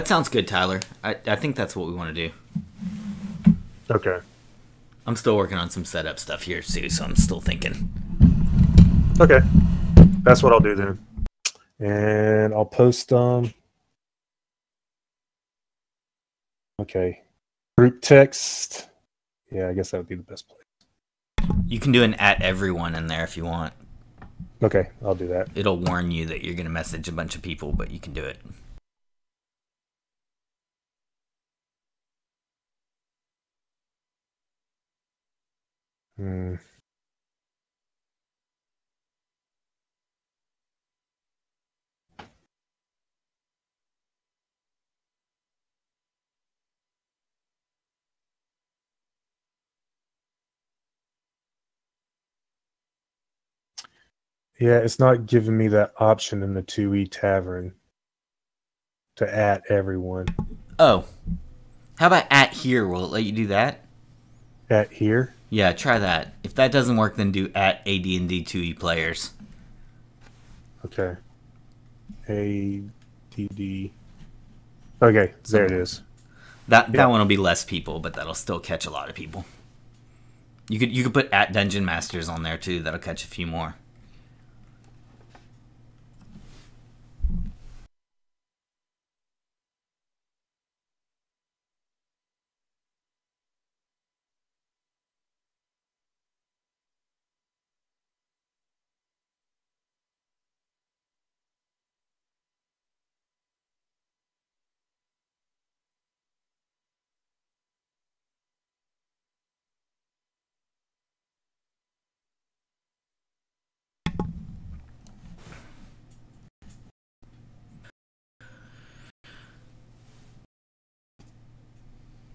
That sounds good, Tyler. I think that's what we want to do. Okay. I'm still working on some setup stuff here too, so I'm still thinking. Okay. That's what I'll do then. And I'll post okay. Group text. Yeah, I guess that would be the best place. You can do an at everyone in there if you want. Okay, I'll do that. It'll warn you that you're going to message a bunch of people, but you can do it. Yeah, it's not giving me that option in the 2E Tavern to at everyone. Oh. How about at here? Will it let you do that? At here? Yeah, try that. If that doesn't work, then do at AD&D 2E players. Okay. ADD. Okay, there it is. That one will be less people, but that'll still catch a lot of people. You could put at Dungeon Masters on there too. That'll catch a few more.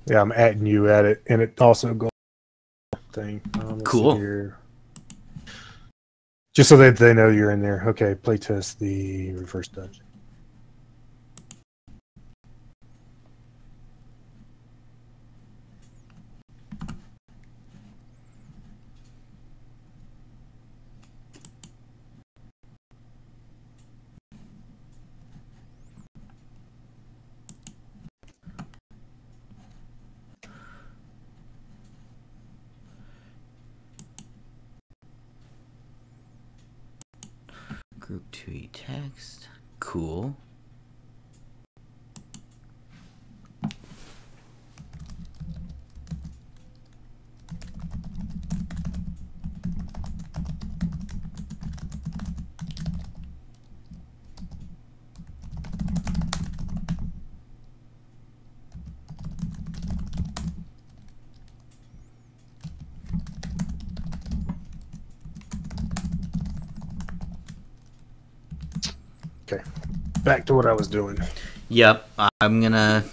Yeah, I'm adding you at it, and it also goes thing. Cool. Here. Just so that they know you're in there. Okay, playtest the reverse dungeon. Group 2E text. Cool. Okay, back to what I was doing. Yep, I'm gonna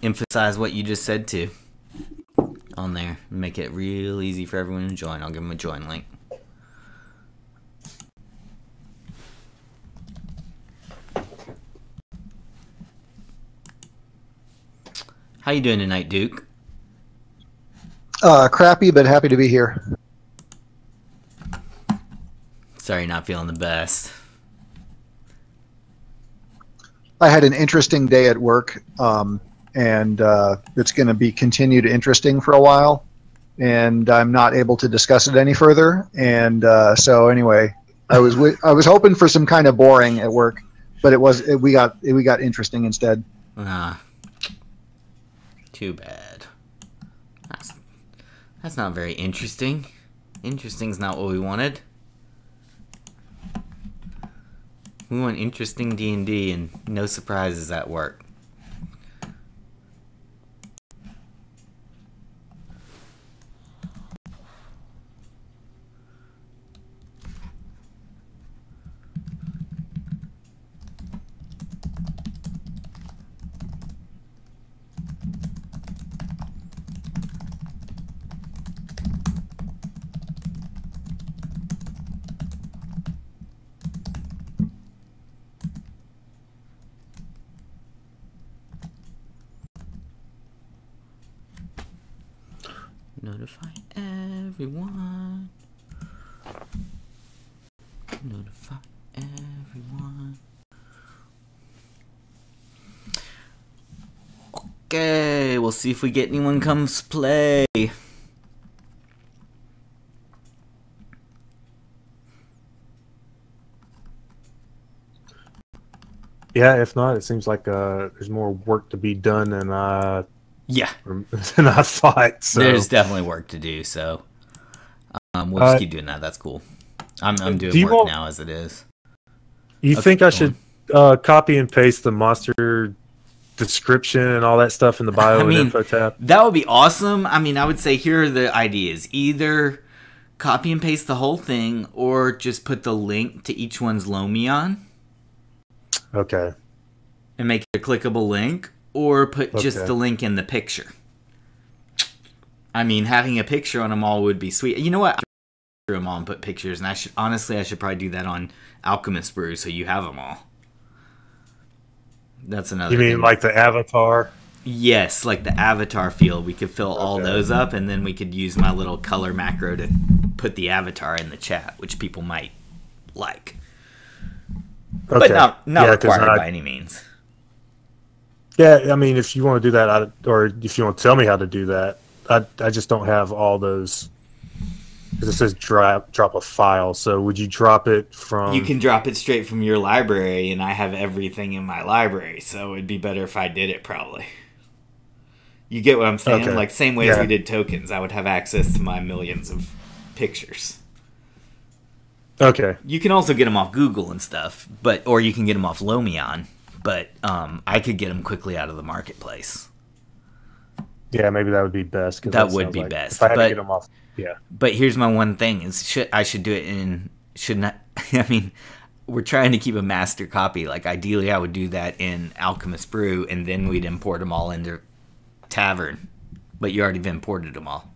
emphasize what you just said too on there. Make it real easy for everyone to join. I'll give them a join link. How you doing tonight, Duke? Crappy, but happy to be here. Sorry, not feeling the best. I had an interesting day at work, and it's going to be continued interesting for a while, and I'm not able to discuss it any further. And so anyway, I was hoping for some kind of boring at work, but we got interesting instead. Too bad. That's not very interesting. Interesting's not what we wanted. We want interesting D&D and no surprises at work. Notify everyone. Notify everyone. Okay, we'll see if we get anyone comes play. Yeah, if not, it seems like there's more work to be done than Yeah, than I thought. So. There's definitely work to do. So we'll just keep doing that. That's cool. I'm doing work now as it is. You think I should copy and paste the monster description and all that stuff in the bio and info tab? That would be awesome. I mean, I would say here are the ideas. Either copy and paste the whole thing or just put the link to each one's Lomion. Okay. And make it a clickable link, or put just the link in the picture. I mean, having a picture on them all would be sweet. You know what? I should them all and put pictures, and I should probably do that on Alchemist Brew so you have them all. That's another. You mean thing. Like the avatar? Yes, like the avatar field. We could fill all those up, and then we could use my little color macro to put the avatar in the chat, which people might like. Okay. But not required by any means. Yeah, I mean, if you want to do that, or if you want to tell me how to do that, I just don't have all those. Because it says drop a file, so would you drop it from... You can drop it straight from your library, and I have everything in my library, so it'd be better if I did it, probably. You get what I'm saying? Okay. Like, same way as we did tokens, I would have access to my millions of pictures. Okay. You can also get them off Google and stuff, or you can get them off Lomion, but I could get them quickly out of the marketplace. Yeah, maybe that would be best. That would be best. If I had to get them off, yeah. But here's my one thing: I should do it in I mean, we're trying to keep a master copy. Like ideally, I would do that in Alchemist Brew, and then we'd import them all into Tavern. But you already imported them all.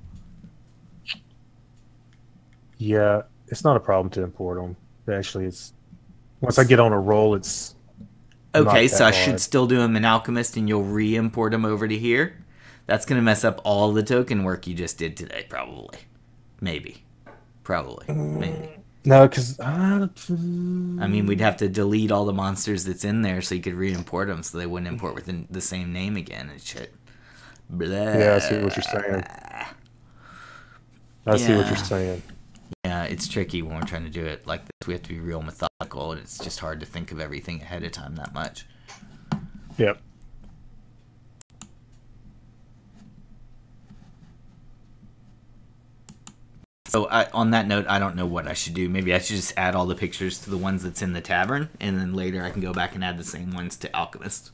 Yeah. It's not a problem to import them. Actually, it's once I get on a roll, it's okay. So I should still do them in Alchemist, and you'll re-import them over to here. That's gonna mess up all the token work you just did today, probably, maybe. No, because I mean, we'd have to delete all the monsters that's in there so you could re-import them, so they wouldn't import within the same name again and shit. Blah. Yeah, I see what you're saying. I see what you're saying. Yeah, it's tricky when we're trying to do it like this. We have to be real methodical, and it's just hard to think of everything ahead of time that much. Yep. So on that note, I don't know what I should do. Maybe I should just add all the pictures to the ones that's in the Tavern, and then later I can go back and add the same ones to Alchemist.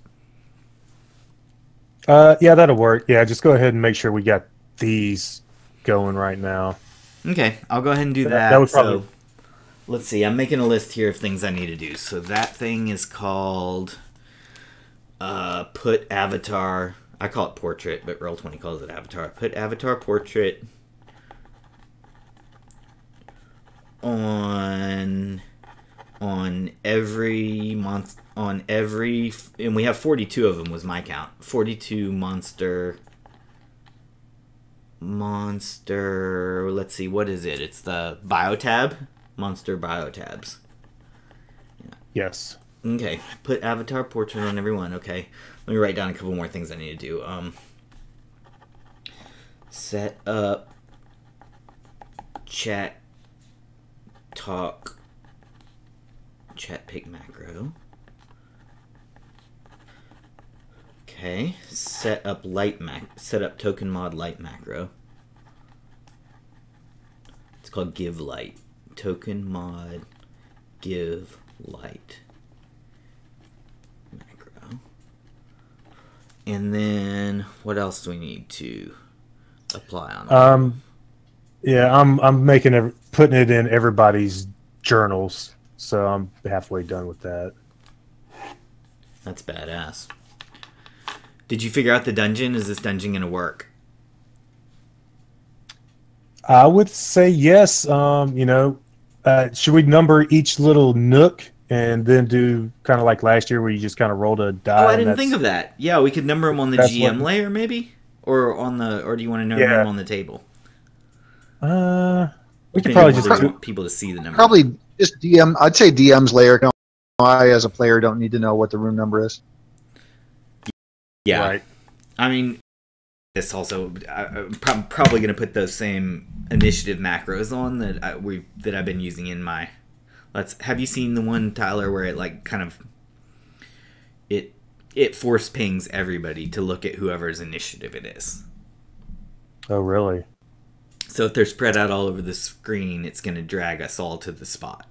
Yeah, that'll work. Yeah, just go ahead and make sure we got these going right now. Okay, I'll go ahead and do that. That would probably... So, let's see. I'm making a list here of things I need to do. So that thing is called put avatar. I call it portrait, but Roll20 calls it avatar. Put avatar portrait on every month, on every, and we have 42 of them was my count. 42 monster, let's see, what is it? It's the bio tab, monster bio tabs. Yeah. Yes. Okay, put avatar portrait on everyone. Okay, let me write down a couple more things I need to do. Set up chat pick macro. Okay, set up token mod light macro. It's called give light. Token mod give light macro. And then what else do we need to apply on? Yeah, I'm putting it in everybody's journals, so I'm halfway done with that. That's badass. Did you figure out the dungeon? Is this dungeon gonna work? I would say yes. Should we number each little nook and then do kind of like last year where you just kind of rolled a die? Oh, I didn't think of that. Yeah, we could number them on the GM layer, maybe, or do you want to number them on the table? We could probably just want people to see the number. Probably just DM. I'd say DM's layer. I, as a player, don't need to know what the room number is. Yeah. Right. I mean, this also, I'm probably going to put those same initiative macros on that I've been using in my. Have you seen the one, Tyler, where it like kind of it force pings everybody to look at whoever's initiative it is. Oh, really? So if they're spread out all over the screen, it's going to drag us all to the spot.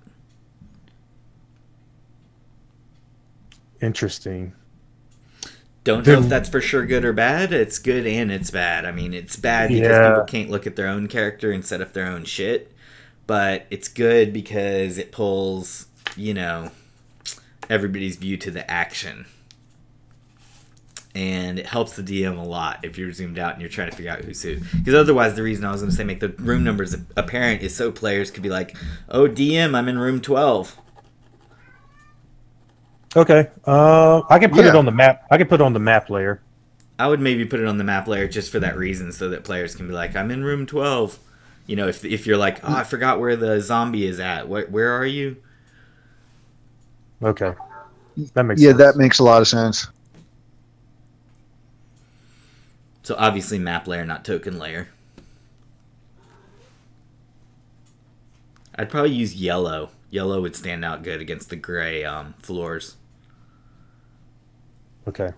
Interesting. Don't know if that's for sure good or bad. It's good and it's bad. I mean, it's bad because people can't look at their own character and set up their own shit. But it's good because it pulls, everybody's view to the action. And it helps the DM a lot if you're zoomed out and you're trying to figure out who's who. Because otherwise, the reason I was going to say make the room numbers apparent is so players could be like, oh, DM, I'm in room 12. Okay. I can put it on the map. I can put it on the map layer. I would maybe put it on the map layer just for that reason, so that players can be like, I'm in room 12. If you're like, oh, I forgot where the zombie is at. Where are you? Okay. That makes sense. Yeah, that makes a lot of sense. So obviously map layer, not token layer. I'd probably use yellow. Yellow would stand out good against the gray floors. Okay.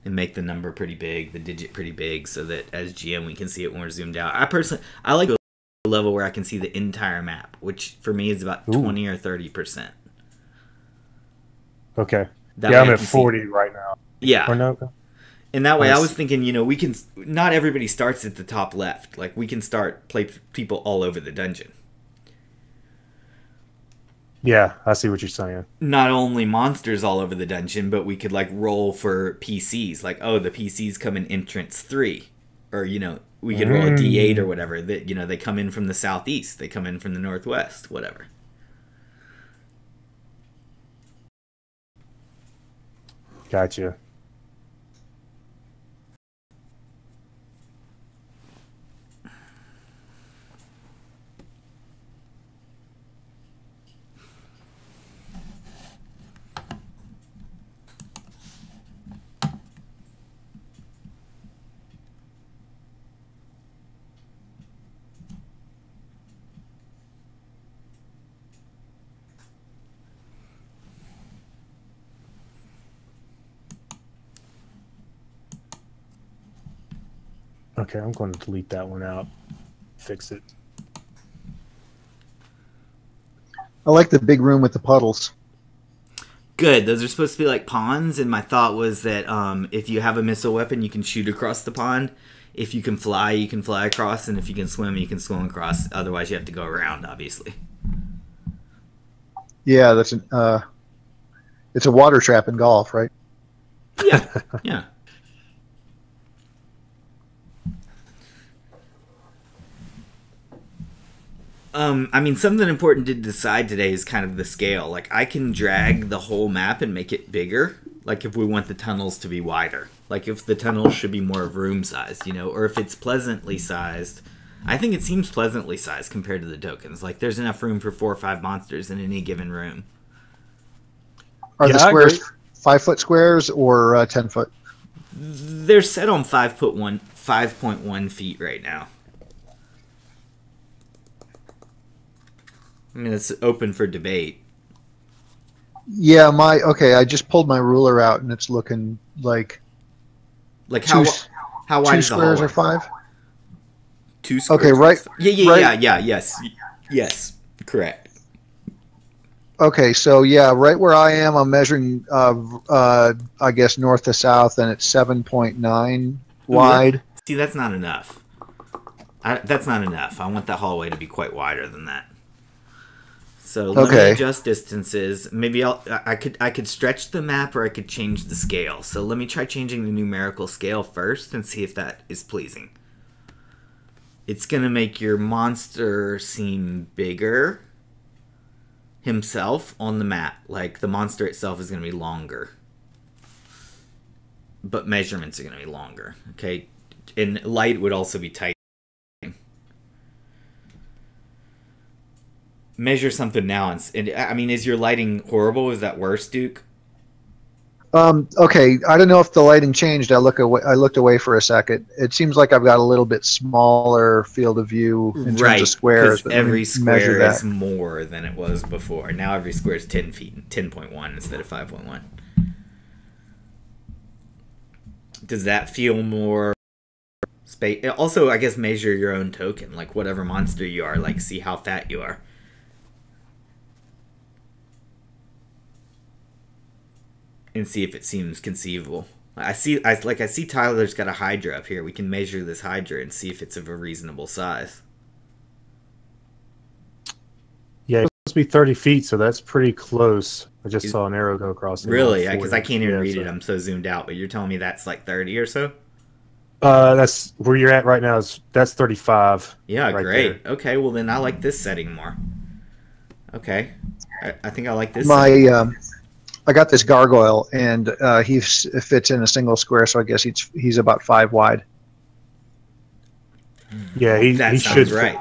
And make the number pretty big, the digit pretty big, so that as GM we can see it when we're zoomed out. I like a level where I can see the entire map, which for me is about 20 or 30%. Okay. I'm at 40 right now. Yeah. Or no? And that way I was thinking, we can, not everybody starts at the top left. Like, we can play people all over the dungeon. Yeah, I see what you're saying. Not only monsters all over the dungeon, but we could like roll for PCs. Like, oh, the PCs come in entrance 3, or we could roll a D8 or whatever. That they come in from the southeast, they come in from the northwest, whatever. Gotcha. Okay, I'm going to delete that one out. Fix it. I like the big room with the puddles. Good. Those are supposed to be like ponds, and my thought was that if you have a missile weapon, you can shoot across the pond. If you can fly, you can fly across, and if you can swim, you can swim across. Otherwise, you have to go around, obviously. Yeah, that's it's a water trap in golf, right? Yeah, yeah. I mean, something important to decide today is kind of the scale. Like, I can drag the whole map and make it bigger. Like, if we want the tunnels to be wider. Like, if the tunnels should be more room-sized, or if it's pleasantly sized. I think it seems pleasantly sized compared to the tokens. Like, there's enough room for 4 or 5 monsters in any given room. Are the squares 5-foot squares or 10-foot? They're set on 5.1 feet right now. I mean, it's open for debate. Yeah, I just pulled my ruler out and it's looking like how wide is the hallway? 2 squares or 5? 2 squares. Okay, right. Yeah. Yes, correct. Okay, so yeah, right where I am, I'm measuring, I guess north to south, and it's 7.9 wide. See, that's not enough. That's not enough. I want that hallway to be quite wider than that. So let me adjust distances. Maybe I could stretch the map, or I could change the scale. So let me try changing the numerical scale first and see if that is pleasing. It's gonna make your monster seem bigger himself on the map. Like, the monster itself is gonna be longer, but measurements are gonna be longer. Okay, and light would also be tight. Measure something now, and I mean, is your lighting horrible? Is that worse, Duke? Okay, I don't know if the lighting changed. I looked away for a second. It seems like I've got a little bit smaller field of view in terms of squares. But every square is more than it was before. Now every square is 10 feet, 10.1 instead of 5.1. Does that feel more space? Also, I guess measure your own token, like whatever monster you are, like see how fat you are. And see if it seems conceivable. I see Tyler's got a Hydra up here. We can measure this Hydra and see if it's of a reasonable size. Yeah, it's supposed to be 30 feet, so that's pretty close. I just saw an arrow go across. Really? Because I can't even read it. I'm so zoomed out. But you're telling me that's like 30 or so? That's where you're at right now. That's 35. Yeah, right great. there. Okay, well then I like this setting more. Okay, I think I like this. I got this gargoyle, and he fits in a single square, so I guess he's about 5 wide. Yeah, he should. Right.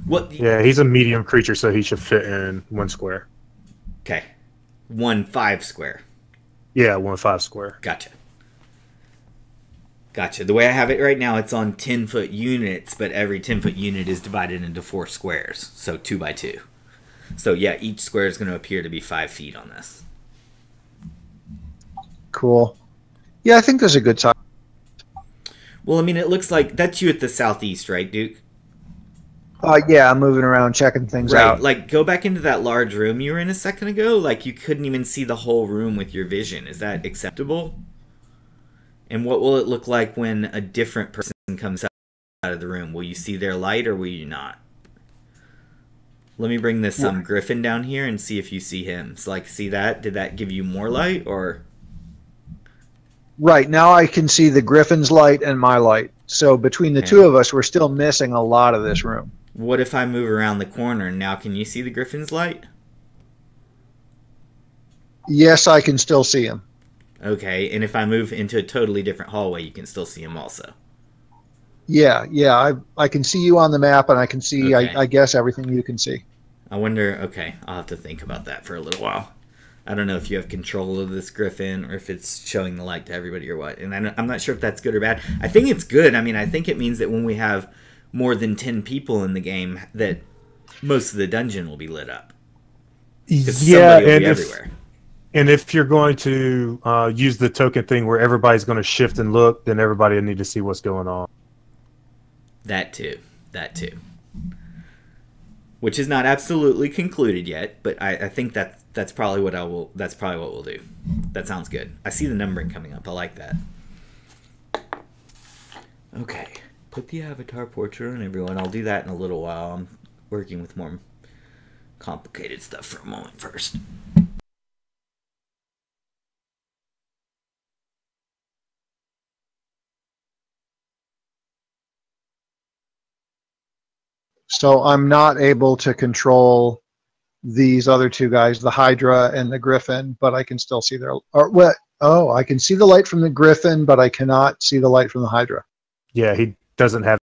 What? Yeah, he's a medium creature, so he should fit in 1 square. Okay, 1 5 square. Yeah, 1 5 square. Gotcha. The way I have it right now, it's on 10-foot units, but every 10-foot unit is divided into 4 squares, so 2 by 2. So yeah, each square is going to appear to be 5 feet on this. Cool. Yeah, I think there's a good size. Well, I mean, it looks like that's you at the southeast, right, Duke? Yeah, I'm moving around, checking things out. Like, go back into that large room you were in a second ago. Like, you couldn't even see the whole room with your vision. Is that acceptable? And what will it look like when a different person comes out of the room? Will you see their light or will you not? Let me bring this Griffin down here and see if you see him. So, like, see that? Did that give you more light or? Right, now I can see the Griffin's light and my light. So between the two of us, we're still missing a lot of this room. What if I move around the corner? Now can you see the Griffin's light? Yes, I can still see him. Okay, and if I move into a totally different hallway, you can still see him also. Yeah, I can see you on the map, and I can see, I guess, everything you can see. I wonder, okay, I'll have to think about that for a little while. I don't know if you have control of this Griffin or if it's showing the light to everybody or what. And I'm not sure if that's good or bad. I think it's good. I mean, I think it means that when we have more than 10 people in the game, that most of the dungeon will be lit up. Yeah, and if you're going to use the token thing where everybody's going to shift and look, then everybody will need to see what's going on. That too. Which is not absolutely concluded yet, but I think that's probably what we'll do. That sounds good. I see the numbering coming up. I like that. Okay. Put the avatar portrait on everyone. I'll do that in a little while. I'm working with more complicated stuff for a moment first. So I'm not able to control these other 2 guys, the Hydra and the Griffin, but I can still see their. Or what? Oh, I can see the light from the Griffin, but I cannot see the light from the Hydra. Yeah, he doesn't have